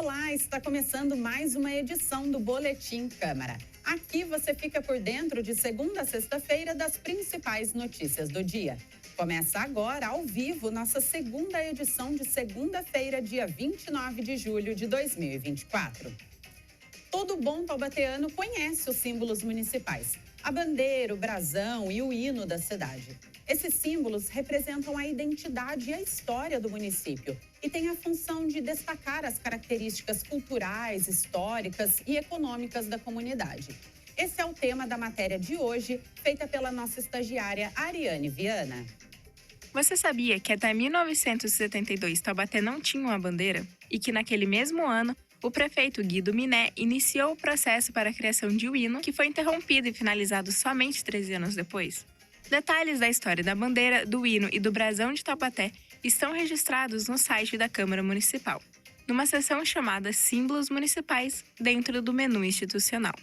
Olá, está começando mais uma edição do Boletim Câmara. Aqui você fica por dentro de segunda a sexta-feira das principais notícias do dia. Começa agora, ao vivo, nossa segunda edição de segunda-feira, dia 29 de julho de 2024. Todo bom taubateano conhece os símbolos municipais, a bandeira, o brasão e o hino da cidade. Esses símbolos representam a identidade e a história do município e têm a função de destacar as características culturais, históricas e econômicas da comunidade. Esse é o tema da matéria de hoje, feita pela nossa estagiária Ariane Viana. Você sabia que até 1972 Taubaté não tinha uma bandeira? E que naquele mesmo ano, o prefeito Guido Miné iniciou o processo para a criação de um hino que foi interrompido e finalizado somente 13 anos depois? Detalhes da história da bandeira, do hino e do brasão de Taubaté estão registrados no site da Câmara Municipal, numa seção chamada Símbolos Municipais, dentro do menu institucional.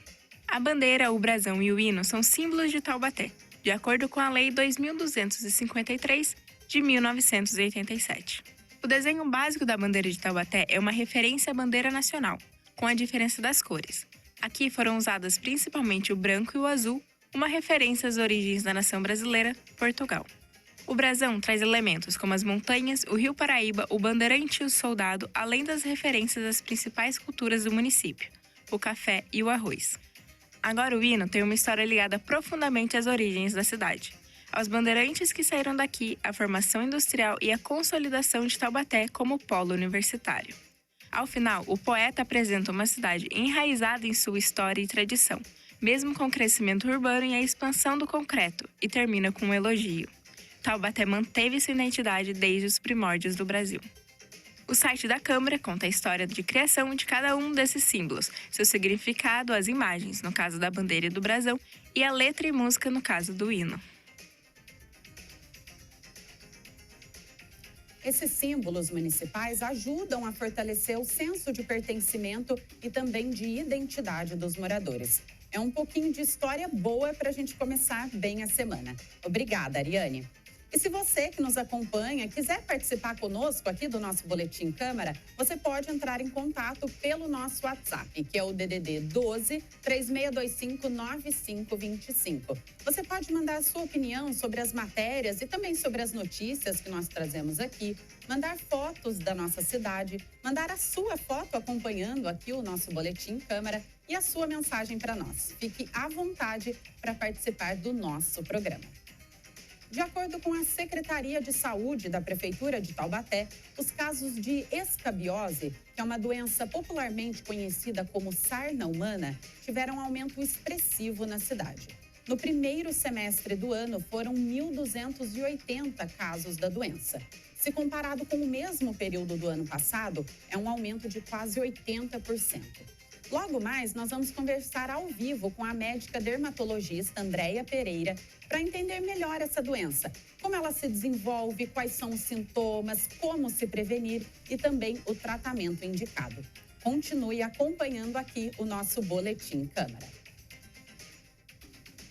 A bandeira, o brasão e o hino são símbolos de Taubaté, de acordo com a Lei 2253 de 1987. O desenho básico da bandeira de Taubaté é uma referência à bandeira nacional, com a diferença das cores. Aqui foram usadas principalmente o branco e o azul, uma referência às origens da nação brasileira, Portugal. O brasão traz elementos como as montanhas, o rio Paraíba, o bandeirante e o soldado, além das referências às principais culturas do município, o café e o arroz. Agora o hino tem uma história ligada profundamente às origens da cidade, aos bandeirantes que saíram daqui, à formação industrial e à consolidação de Taubaté como polo universitário. Ao final, o poeta apresenta uma cidade enraizada em sua história e tradição, mesmo com o crescimento urbano e a expansão do concreto, e termina com um elogio. Taubaté manteve sua identidade desde os primórdios do Brasil. O site da Câmara conta a história de criação de cada um desses símbolos, seu significado, as imagens, no caso da bandeira e do brasão, e a letra e música, no caso do hino. Esses símbolos municipais ajudam a fortalecer o senso de pertencimento e também de identidade dos moradores. É um pouquinho de história boa para a gente começar bem a semana. Obrigada, Ariane. E se você que nos acompanha quiser participar conosco aqui do nosso Boletim Câmara, você pode entrar em contato pelo nosso WhatsApp, que é o DDD 12 3625 9525. Você pode mandar a sua opinião sobre as matérias e também sobre as notícias que nós trazemos aqui, mandar fotos da nossa cidade, mandar a sua foto acompanhando aqui o nosso Boletim Câmara e a sua mensagem para nós. Fique à vontade para participar do nosso programa. De acordo com a Secretaria de Saúde da Prefeitura de Taubaté, os casos de escabiose, que é uma doença popularmente conhecida como sarna humana, tiveram aumento expressivo na cidade. No primeiro semestre do ano, foram 1.280 casos da doença. Se comparado com o mesmo período do ano passado, é um aumento de quase 80%. Logo mais, nós vamos conversar ao vivo com a médica dermatologista Andréia Pereira para entender melhor essa doença, como ela se desenvolve, quais são os sintomas, como se prevenir e também o tratamento indicado. Continue acompanhando aqui o nosso Boletim Câmara.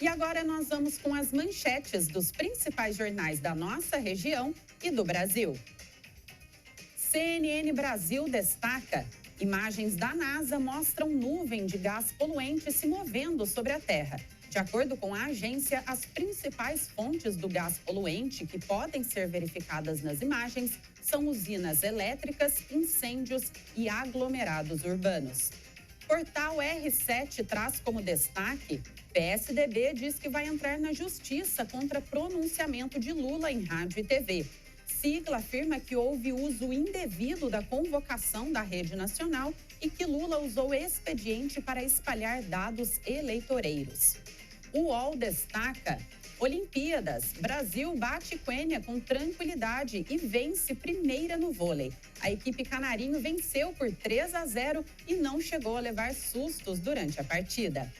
E agora nós vamos com as manchetes dos principais jornais da nossa região e do Brasil. CNN Brasil destaca: imagens da NASA mostram nuvem de gás poluente se movendo sobre a Terra. De acordo com a agência, as principais fontes do gás poluente que podem ser verificadas nas imagens são usinas elétricas, incêndios e aglomerados urbanos. Portal R7 traz como destaque: PSDB diz que vai entrar na justiça contra pronunciamento de Lula em rádio e TV. Sigla afirma que houve uso indevido da convocação da rede nacional e que Lula usou expediente para espalhar dados eleitoreiros. O UOL destaca: Olimpíadas, Brasil bate Quênia com tranquilidade e vence primeira no vôlei. A equipe canarinho venceu por 3-0 e não chegou a levar sustos durante a partida.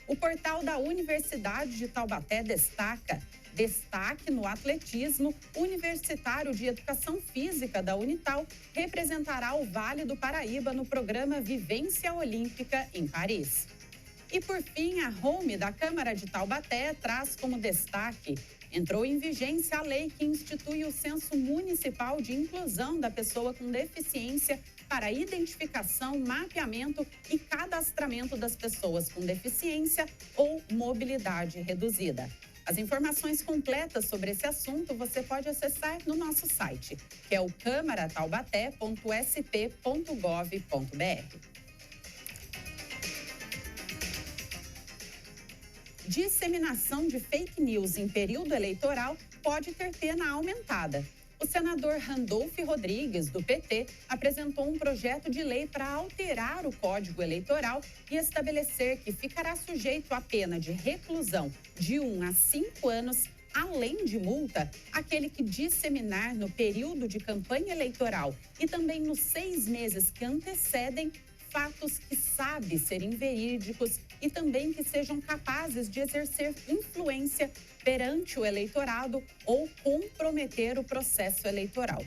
O portal da Universidade de Taubaté destaca: destaque no atletismo, Universitário de Educação Física da Unital representará o Vale do Paraíba no programa Vivência Olímpica em Paris. E por fim, a Home da Câmara de Taubaté traz como destaque: entrou em vigência a lei que institui o Censo Municipal de Inclusão da Pessoa com Deficiência para a identificação, mapeamento e cadastramento das pessoas com deficiência ou mobilidade reduzida. As informações completas sobre esse assunto você pode acessar no nosso site, que é o câmarataubaté.sp.gov.br. Disseminação de fake news em período eleitoral pode ter pena aumentada. O senador Randolph Rodrigues, do PT, apresentou um projeto de lei para alterar o Código Eleitoral e estabelecer que ficará sujeito à pena de reclusão de 1 a 5 anos, além de multa, aquele que disseminar no período de campanha eleitoral e também nos 6 meses que antecedem fatos que sabe serem verídicos e também que sejam capazes de exercer influência perante o eleitorado ou comprometer o processo eleitoral.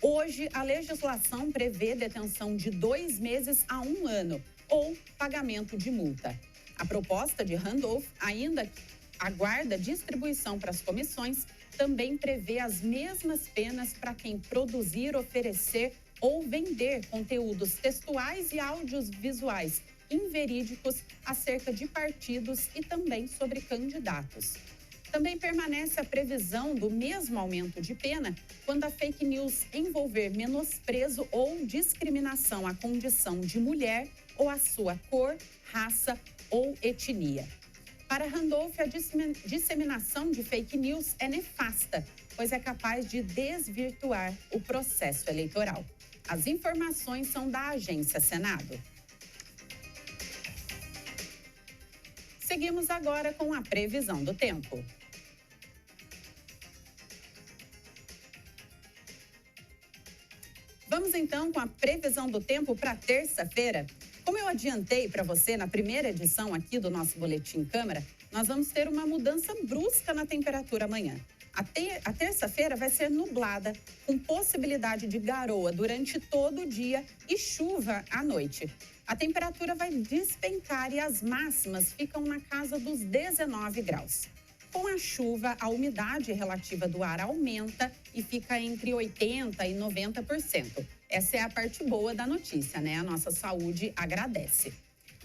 Hoje, a legislação prevê detenção de 2 meses a 1 ano ou pagamento de multa. A proposta de Randolph ainda aguarda distribuição para as comissões, também prevê as mesmas penas para quem produzir, oferecer ou vender conteúdos textuais e audiovisuais inverídicos acerca de partidos e também sobre candidatos. Também permanece a previsão do mesmo aumento de pena quando a fake news envolver menosprezo ou discriminação à condição de mulher ou à sua cor, raça ou etnia. Para Randolph, a disseminação de fake news é nefasta, pois é capaz de desvirtuar o processo eleitoral. As informações são da Agência Senado. Seguimos agora com a previsão do tempo. Vamos então com a previsão do tempo para terça-feira. Como eu adiantei para você na primeira edição aqui do nosso Boletim Câmara, nós vamos ter uma mudança brusca na temperatura amanhã. A terça-feira vai ser nublada, com possibilidade de garoa durante todo o dia e chuva à noite. A temperatura vai despencar e as máximas ficam na casa dos 19 graus. Com a chuva, a umidade relativa do ar aumenta e fica entre 80% e 90%. Essa é a parte boa da notícia, né? A nossa saúde agradece.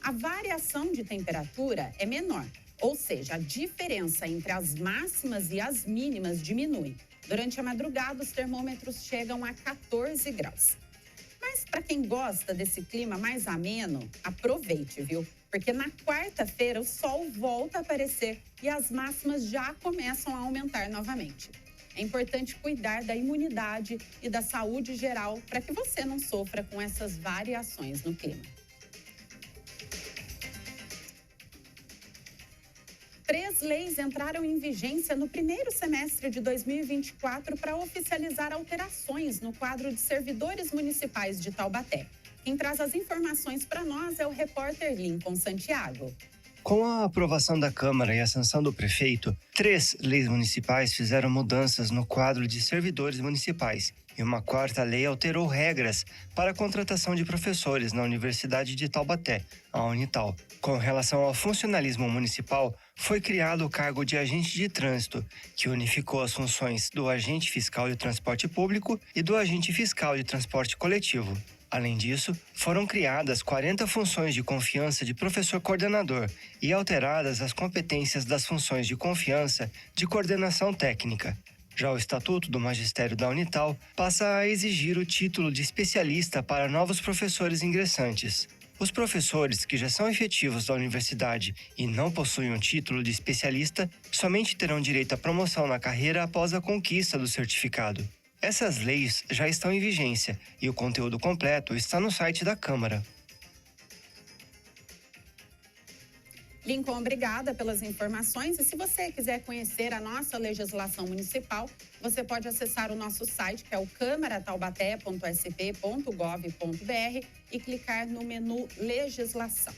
A variação de temperatura é menor, ou seja, a diferença entre as máximas e as mínimas diminui. Durante a madrugada, os termômetros chegam a 14 graus. Mas para quem gosta desse clima mais ameno, aproveite, viu? Porque na quarta-feira o sol volta a aparecer e as máximas já começam a aumentar novamente. É importante cuidar da imunidade e da saúde geral para que você não sofra com essas variações no clima. 3 leis entraram em vigência no primeiro semestre de 2024 para oficializar alterações no quadro de servidores municipais de Taubaté. Quem traz as informações para nós é o repórter Lincoln Santiago. Com a aprovação da Câmara e a sanção do prefeito, 3 leis municipais fizeram mudanças no quadro de servidores municipais. E uma 4ª lei alterou regras para a contratação de professores na Universidade de Taubaté, a Unital. Com relação ao funcionalismo municipal, foi criado o cargo de agente de trânsito, que unificou as funções do agente fiscal de transporte público e do agente fiscal de transporte coletivo. Além disso, foram criadas 40 funções de confiança de professor coordenador e alteradas as competências das funções de confiança de coordenação técnica. Já o Estatuto do Magistério da Unital passa a exigir o título de especialista para novos professores ingressantes. Os professores que já são efetivos da universidade e não possuem um título de especialista somente terão direito à promoção na carreira após a conquista do certificado. Essas leis já estão em vigência e o conteúdo completo está no site da Câmara. Lincoln, obrigada pelas informações. E se você quiser conhecer a nossa legislação municipal, você pode acessar o nosso site, que é o câmarataubaté.sp.gov.br e clicar no menu Legislação.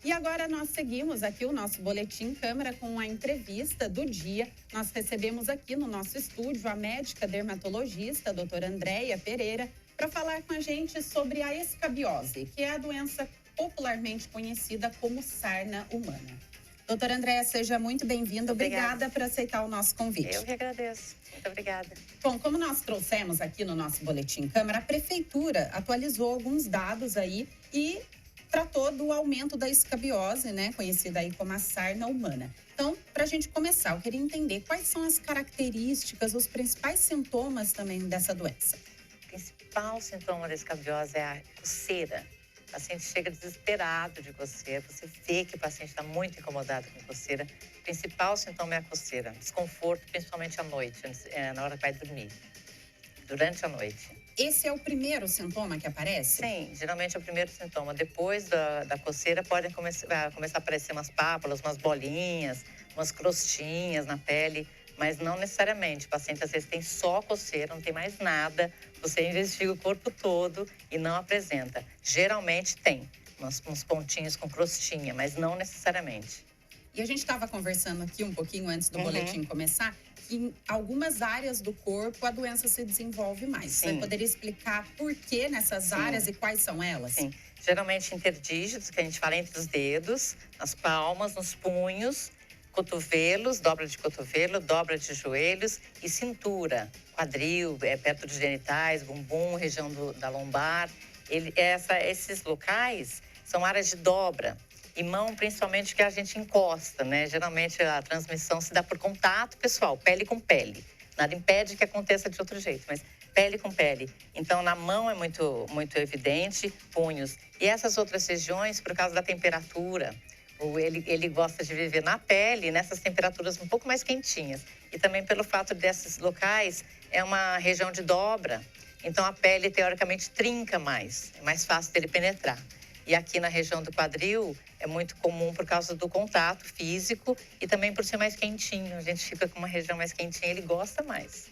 E agora nós seguimos aqui o nosso Boletim Câmara com a entrevista do dia. Nós recebemos aqui no nosso estúdio a médica dermatologista, a doutora Andréia Pereira, para falar com a gente sobre a escabiose, que é a doença popularmente conhecida como sarna humana. Doutora Andréia, seja muito bem-vinda. Obrigada. Obrigada por aceitar o nosso convite. Eu que agradeço. Muito obrigada. Bom, como nós trouxemos aqui no nosso Boletim Câmara, a Prefeitura atualizou alguns dados aí e tratou do aumento da escabiose, né? Conhecida aí como a sarna humana. Então, para a gente começar, eu queria entender quais são as características, os principais sintomas também dessa doença. O principal sintoma da escabiose é a coceira. O paciente chega desesperado de coceira. Você vê que o paciente está muito incomodado com coceira. O principal sintoma é a coceira. Desconforto, principalmente à noite, na hora que vai dormir. Durante a noite. Esse é o primeiro sintoma que aparece? Sim, geralmente é o primeiro sintoma. Depois da coceira podem começar a aparecer umas pápulas, umas bolinhas, umas crostinhas na pele, mas não necessariamente. O paciente às vezes tem só coceira, não tem mais nada. Você investiga o corpo todo e não apresenta. Geralmente tem uns pontinhos com crostinha, mas não necessariamente. E a gente estava conversando aqui um pouquinho antes do boletim começar, que em algumas áreas do corpo a doença se desenvolve mais. Sim. Você poderia explicar por que nessas áreas e quais são elas? Sim, geralmente interdígitos, que a gente fala entre os dedos, nas palmas, nos punhos, cotovelos, dobra de cotovelo, dobra de joelhos e cintura, quadril, perto dos genitais, bumbum, região da lombar. Esses locais são áreas de dobra. E mão, principalmente, que a gente encosta, né? Geralmente a transmissão se dá por contato pessoal, pele com pele. Nada impede que aconteça de outro jeito, mas pele com pele. Então, na mão é muito, muito evidente, punhos. E essas outras regiões, por causa da temperatura, ele gosta de viver na pele, nessas temperaturas um pouco mais quentinhas. E também pelo fato desses locais, é uma região de dobra. Então, a pele, teoricamente, trinca mais. É mais fácil dele penetrar. E aqui na região do quadril é muito comum por causa do contato físico e também por ser mais quentinho. A gente fica com uma região mais quentinha, ele gosta mais.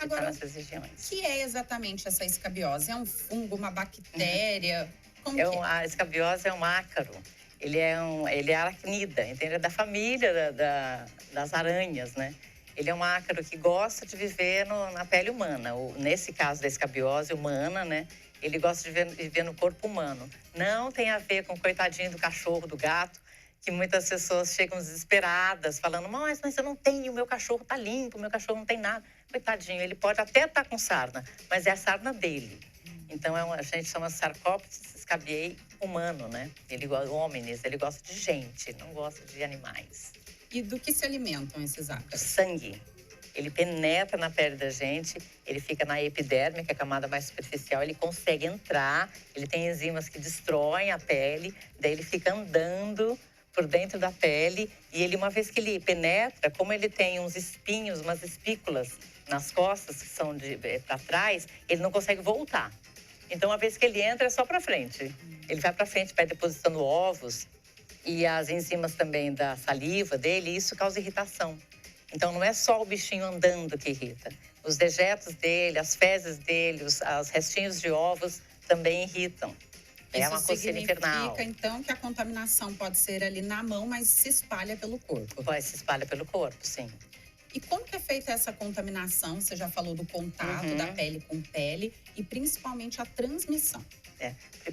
Agora, nessas regiões. O que é exatamente essa escabiose? É um fungo, uma bactéria? Como que é? A escabiose é um ácaro. Ele é aracnida, entende? É da família das aranhas, né? Ele é um ácaro que gosta de viver na pele humana. Nesse caso da escabiose humana, né? Ele gosta de viver no corpo humano. Não tem a ver com o coitadinho do cachorro, do gato, que muitas pessoas chegam desesperadas, falando, mas eu não tenho, meu cachorro tá limpo, meu cachorro não tem nada. Coitadinho, ele pode até estar com sarna, mas é a sarna dele. Então, a gente chama Sarcoptes scabiei humano, né? Ele gosta de homens, ele gosta de gente, não gosta de animais. E do que se alimentam esses ácaros? Sangue. Ele penetra na pele da gente, ele fica na epiderme, que é a camada mais superficial, ele consegue entrar, ele tem enzimas que destroem a pele, daí ele fica andando por dentro da pele e ele, uma vez que ele penetra, como ele tem uns espinhos, umas espículas nas costas, que são para trás, ele não consegue voltar. Então, uma vez que ele entra, é só para frente. Ele vai para frente, vai depositando ovos e as enzimas também da saliva dele, e isso causa irritação. Então, não é só o bichinho andando que irrita. Os dejetos dele, as fezes dele, os restinhos de ovos também irritam. É uma coceira infernal. Significa, então, que a contaminação pode ser ali na mão, mas se espalha pelo corpo. Se espalha pelo corpo, sim. E como que é feita essa contaminação? Você já falou do contato da pele com pele e principalmente a transmissão.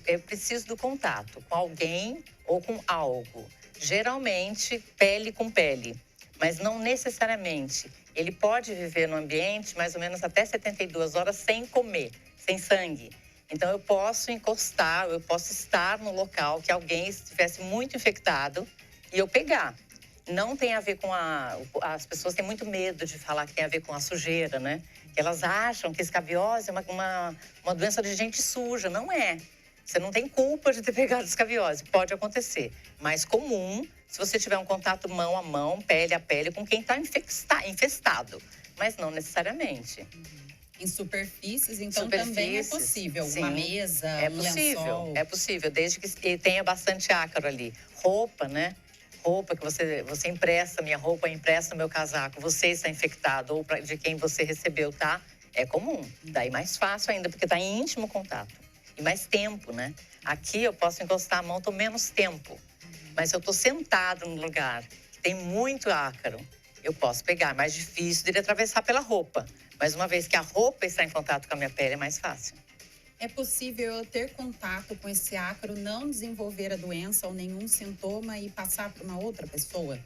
Eu preciso do contato com alguém ou com algo. Geralmente, pele com pele. Mas não necessariamente. Ele pode viver no ambiente mais ou menos até 72 horas sem comer, sem sangue. Então, eu posso encostar, eu posso estar no local que alguém estivesse muito infectado e eu pegar. Não tem a ver com as pessoas têm muito medo de falar que tem a ver com a sujeira, né? Elas acham que escabiose é uma doença de gente suja. Não é. Você não tem culpa de ter pegado escabiose. Pode acontecer. Mais comum, se você tiver um contato mão a mão, pele a pele, com quem está infestado. Mas não necessariamente. Em superfícies, então, também é possível. Sim, uma mesa, um lençol. É possível, desde que tenha bastante ácaro ali. Roupa, né? Roupa que você empresta, minha roupa empresta meu casaco, você está infectado ou de quem você recebeu, tá? É comum. Daí mais fácil ainda, porque está em íntimo contato. E mais tempo, né? Aqui eu posso encostar a mão, tô menos tempo. Mas se eu tô sentado num lugar que tem muito ácaro, eu posso pegar. É mais difícil de atravessar pela roupa. Mas uma vez que a roupa está em contato com a minha pele, é mais fácil. É possível eu ter contato com esse ácaro, não desenvolver a doença ou nenhum sintoma e passar para uma outra pessoa?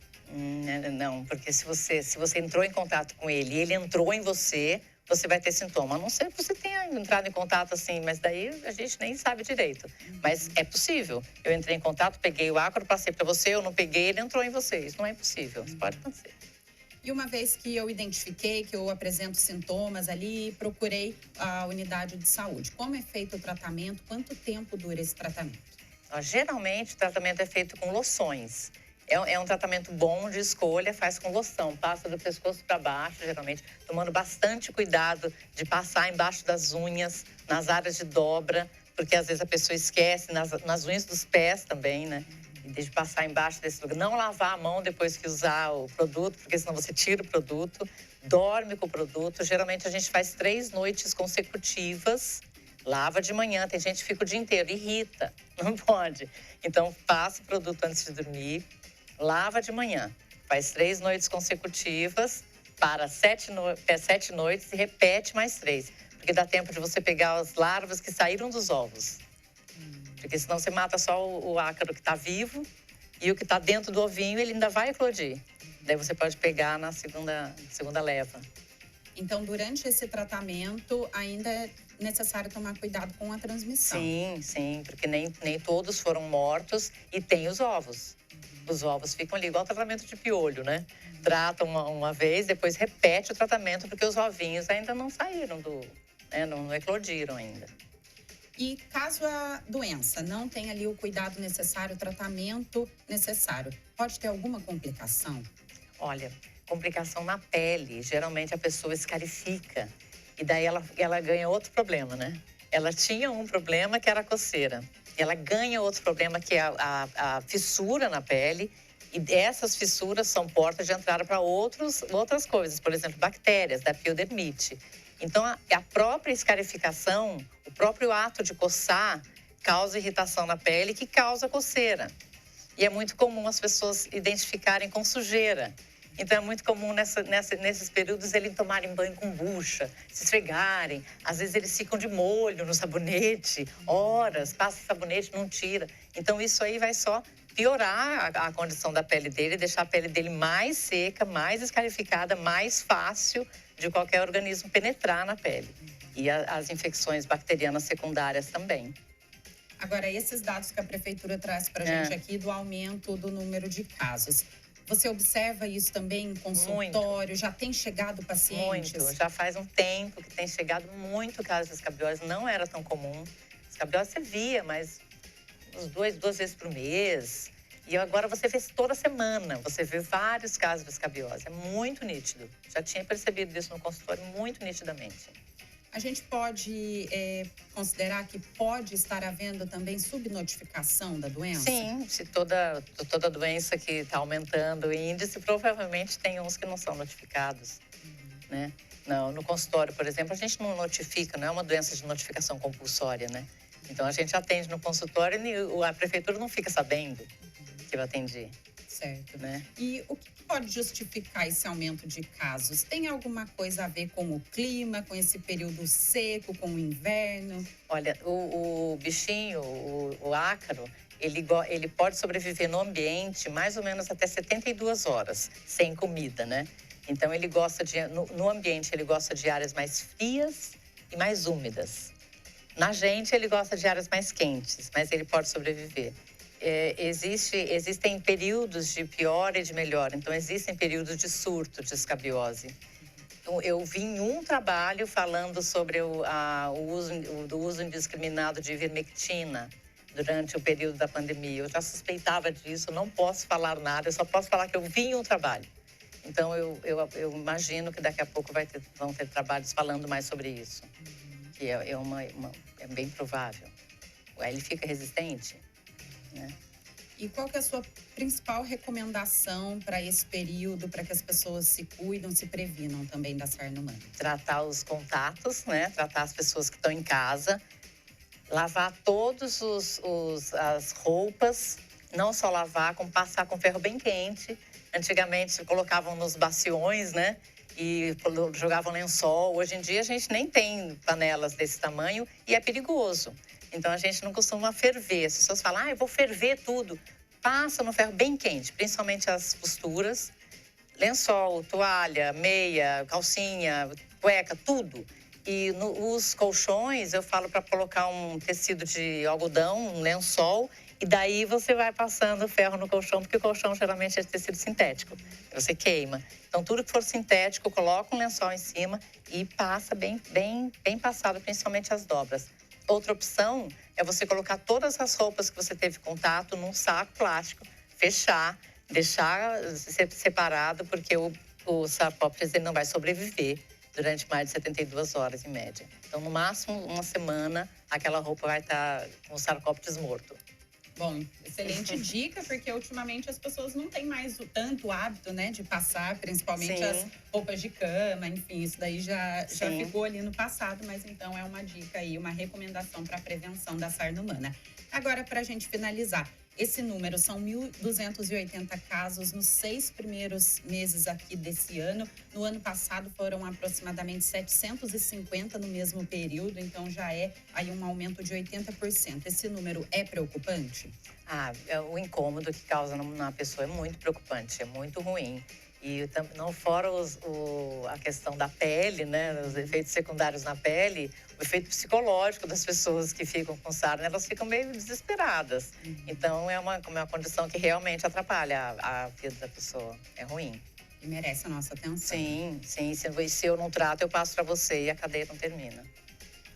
Não, porque se você entrou em contato com ele e ele entrou em você, você vai ter sintoma. A não ser que você tenha entrado em contato assim, mas daí a gente nem sabe direito. Mas é possível. Eu entrei em contato, peguei o ácaro, passei para você, eu não peguei, ele entrou em você. Isso não é impossível, isso pode acontecer. E uma vez que eu identifiquei que eu apresento sintomas ali, procurei a unidade de saúde. Como é feito o tratamento? Quanto tempo dura esse tratamento? Geralmente, o tratamento é feito com loções. É um tratamento bom de escolha, faz com loção. Passa do pescoço para baixo, geralmente, tomando bastante cuidado de passar embaixo das unhas, nas áreas de dobra, porque às vezes a pessoa esquece, nas unhas dos pés também, né? De passar embaixo desse lugar. Não lavar a mão depois que usar o produto, porque senão você tira o produto. Dorme com o produto. Geralmente a gente faz 3 noites consecutivas. Lava de manhã, tem gente que fica o dia inteiro, irrita, não pode. Então, passa o produto antes de dormir, lava de manhã. Faz 3 noites consecutivas, para 7 noites e repete mais 3. Porque dá tempo de você pegar as larvas que saíram dos ovos. Porque senão você mata só o ácaro que está vivo e o que está dentro do ovinho, ele ainda vai eclodir. Daí você pode pegar na segunda leva. Então, durante esse tratamento, ainda é necessário tomar cuidado com a transmissão. Sim, porque nem todos foram mortos e tem os ovos. Os ovos ficam ali, igual o tratamento de piolho, né? Trata uma vez, depois repete o tratamento, porque os ovinhos ainda não saíram não eclodiram ainda. E caso a doença não tenha ali o cuidado necessário, o tratamento necessário, pode ter alguma complicação? Olha, complicação na pele. Geralmente a pessoa escarifica. E daí ela ganha outro problema, né? Ela tinha um problema que era a coceira. Ela ganha outro problema que é a fissura na pele. E essas fissuras são portas de entrada para outras coisas. Por exemplo, bactérias, da piodermite. Então, a própria escarificação, o próprio ato de coçar, causa irritação na pele que causa coceira. E é muito comum as pessoas identificarem com sujeira. Então, é muito comum nesses períodos eles tomarem banho com bucha, se esfregarem. Às vezes, eles ficam de molho no sabonete, horas, passa sabonete, não tira. Então, isso aí vai só piorar a condição da pele dele, deixar a pele dele mais seca, mais escarificada, mais fácil de qualquer organismo penetrar na pele. E as infecções bacterianas secundárias também. Agora, esses dados que a prefeitura traz para a gente aqui do aumento do número de casos. Você observa isso também em consultório? Já tem chegado pacientes? Muito. Já faz um tempo que tem chegado muito casos de escabiose. Não era tão comum. Escabiose você via, mas duas vezes por mês. E agora você vê toda semana. Você vê vários casos de escabiose. É muito nítido. Já tinha percebido isso no consultório muito nitidamente. A gente pode considerar que pode estar havendo também subnotificação da doença? Sim, se toda doença que está aumentando o índice, provavelmente tem uns que não são notificados, né? Não, no consultório, por exemplo, a gente não notifica, não é uma doença de notificação compulsória, né? Então, a gente atende no consultório e a prefeitura não fica sabendo que eu atendi. Certo. Né? E o que pode justificar esse aumento de casos? Tem alguma coisa a ver com o clima, com esse período seco, com o inverno? Olha, o bichinho, o ácaro, ele pode sobreviver no ambiente mais ou menos até 72 horas, sem comida, né? Então, ele gosta no ambiente, ele gosta de áreas mais frias e mais úmidas. Na gente, ele gosta de áreas mais quentes, mas ele pode sobreviver. Existem períodos de pior e de melhor. Então, existem períodos de surto de escabiose. Então, eu vi em um trabalho falando sobre o uso indiscriminado de ivermectina durante o período da pandemia. Eu já suspeitava disso, não posso falar nada, eu só posso falar que eu vi em um trabalho. Então, eu imagino que daqui a pouco vão ter trabalhos falando mais sobre isso. Que é bem provável. Aí ele fica resistente. Né? E qual que é a sua principal recomendação para esse período, para que as pessoas se cuidam, se previnam também da sarna humana? Tratar os contatos, né? Tratar as pessoas que estão em casa, lavar todas as roupas, não só lavar, como passar com ferro bem quente. Antigamente colocavam nos baciões, né? e jogavam lençol. Hoje em dia a gente nem tem panelas desse tamanho e é perigoso. Então a gente não costuma ferver. As pessoas falam, eu vou ferver tudo. Passa no ferro bem quente, principalmente as costuras. Lençol, toalha, meia, calcinha, cueca, tudo. E os colchões, eu falo para colocar um tecido de algodão, um lençol, e daí você vai passando o ferro no colchão, porque o colchão geralmente é de tecido sintético. Você queima. Então, tudo que for sintético, coloca um lençol em cima e passa bem passado, principalmente as dobras. Outra opção é você colocar todas as roupas que você teve contato num saco plástico, fechar, deixar separado, porque o sarcópteres ele não vai sobreviver durante mais de 72 horas, em média. Então, no máximo, uma semana, aquela roupa vai estar com o sarcópteres morto. Bom, excelente dica, porque ultimamente as pessoas não têm mais tanto hábito, né, de passar, principalmente as roupas de cama, enfim, isso daí já ficou ali no passado, mas então é uma dica aí, uma recomendação para a prevenção da sarna humana. Agora, para a gente finalizar, esse número são 1.280 casos nos 6 primeiros meses aqui desse ano. No ano passado foram aproximadamente 750 no mesmo período, então já é aí um aumento de 80%. Esse número é preocupante? O incômodo que causa na pessoa é muito preocupante, é muito ruim. E não fora a questão da pele, né, os efeitos secundários na pele, o efeito psicológico das pessoas que ficam com sarna, elas ficam meio desesperadas. Então, é uma condição que realmente atrapalha a vida da pessoa. É ruim. E merece a nossa atenção. Sim. Se eu não trato, eu passo para você e a cadeia não termina.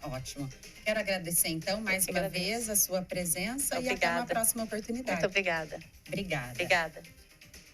Ótimo. Quero agradecer, então, mais uma vez a sua presença. Obrigada. E até uma próxima oportunidade. Muito obrigada. Obrigada.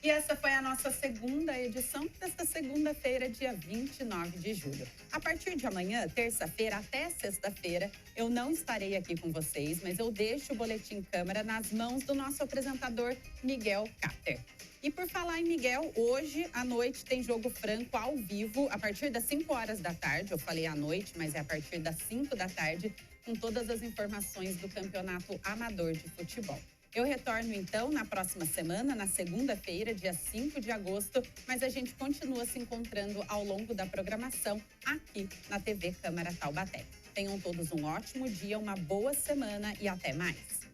E essa foi a nossa segunda edição desta segunda-feira, dia 29 de julho. A partir de amanhã, terça-feira, até sexta-feira, eu não estarei aqui com vocês, mas eu deixo o Boletim Câmara nas mãos do nosso apresentador, Miguel Cater. E por falar em Miguel, hoje à noite tem Jogo Franco ao vivo, a partir das 5 horas da tarde. Eu falei à noite, mas é a partir das 5 da tarde, com todas as informações do Campeonato Amador de Futebol. Eu retorno, então, na próxima semana, na segunda-feira, dia 5 de agosto, mas a gente continua se encontrando ao longo da programação aqui na TV Câmara Taubaté. Tenham todos um ótimo dia, uma boa semana e até mais.